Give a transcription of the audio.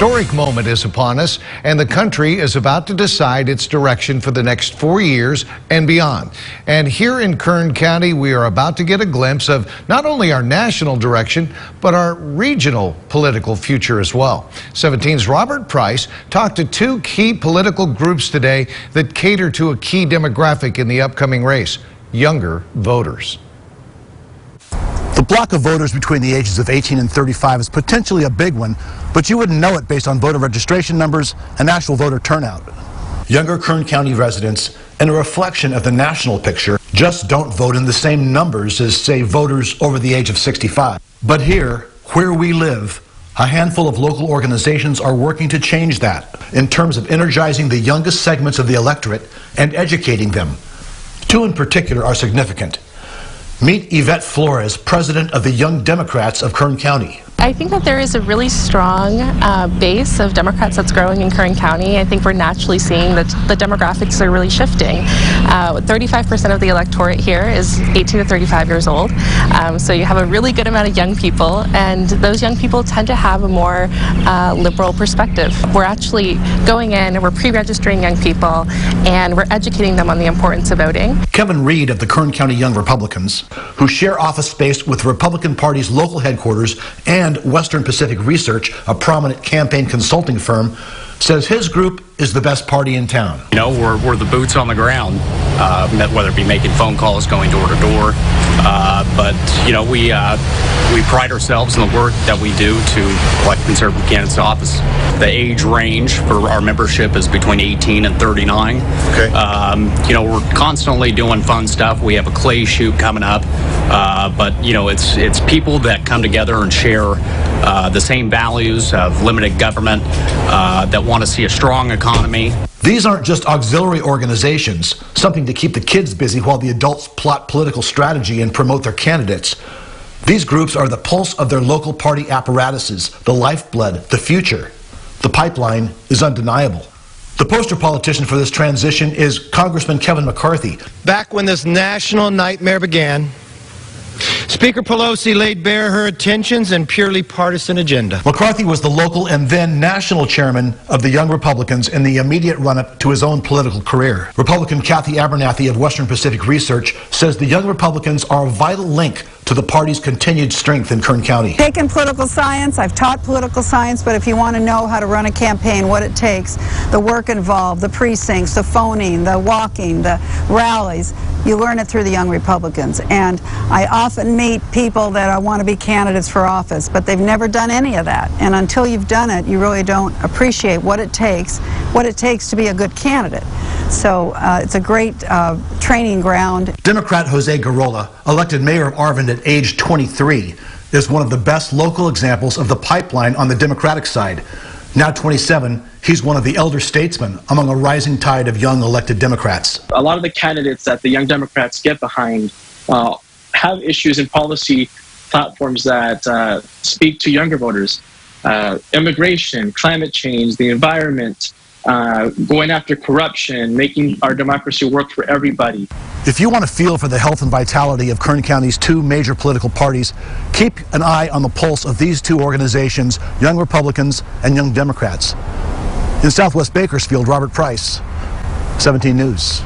historic moment is upon us, and the country is about to decide its direction for the next 4 years and beyond. And here in Kern County, we are about to get a glimpse of not only our national direction, but our regional political future as well. 17's Robert Price talked to two key political groups today that cater to a key demographic in the upcoming race: younger voters. The block of voters between the ages of 18 and 35 is potentially a big one, but you wouldn't know it based on voter registration numbers and actual voter turnout. Younger Kern County residents, and a reflection of the national picture, just don't vote in the same numbers as, say, voters over the age of 65. But here, where we live, a handful of local organizations are working to change that in terms of energizing the youngest segments of the electorate and educating them. Two in particular are significant. Meet Yvette Flores, president of the Young Democrats of Kern County. I think that there is a really strong base of Democrats that's growing in Kern County. I think we're naturally seeing that the demographics are really shifting. 35% of the electorate here is 18 to 35 years old. So you have a really good amount of young people, and those young people tend to have a more liberal perspective. We're actually going in and we're pre-registering young people, and we're educating them on the importance of voting. Kevin Reed of the Kern County Young Republicans, who share office space with the Republican Party's local headquarters and Western Pacific Research, a prominent campaign consulting firm, says his group is the best party in town. You know, we're the boots on the ground, whether it be making phone calls, going door to door. But, you know, we pride ourselves in the work that we do to elect conservative candidates to office. The age range for our membership is between 18 and 39. Okay. You know, we're constantly doing fun stuff. We have a clay shoot coming up. But, you know, it's people that come together and share the same values of limited government, that want to see a strong economy. These aren't just auxiliary organizations, something to keep the kids busy while the adults plot political strategy and promote their candidates. These groups are the pulse of their local party apparatuses, the lifeblood, the future. The pipeline is undeniable. The poster politician for this transition is Congressman Kevin McCarthy. Back when this national nightmare began, Speaker Pelosi laid bare her intentions and purely partisan agenda. McCarthy was the local and then national chairman of the Young Republicans in the immediate run-up to his own political career. Republican Kathy Abernathy of Western Pacific Research says the Young Republicans are a vital link to the party's continued strength in Kern County. Taken political science, I've taught political science, but if you want to know how to run a campaign, what it takes, the work involved, the precincts, the phoning, the walking, the rallies, you learn it through the Young Republicans. And I often meet people that want to be candidates for office, but they've never done any of that. And until you've done it, you really don't appreciate what it takes to be a good candidate. So it's a great training ground. Democrat Jose Garola, elected mayor of Arvin at age 23, is one of the best local examples of the pipeline on the Democratic side. Now 27, he's one of the elder statesmen among a rising tide of young elected Democrats. A lot of the candidates that the Young Democrats get behind have issues and policy platforms that speak to younger voters. Immigration, climate change, the environment, going after corruption, making our democracy work for everybody. If you want to feel for the health and vitality of Kern County's two major political parties, keep an eye on the pulse of these two organizations, Young Republicans and Young Democrats. In Southwest Bakersfield, Robert Price, 17 News.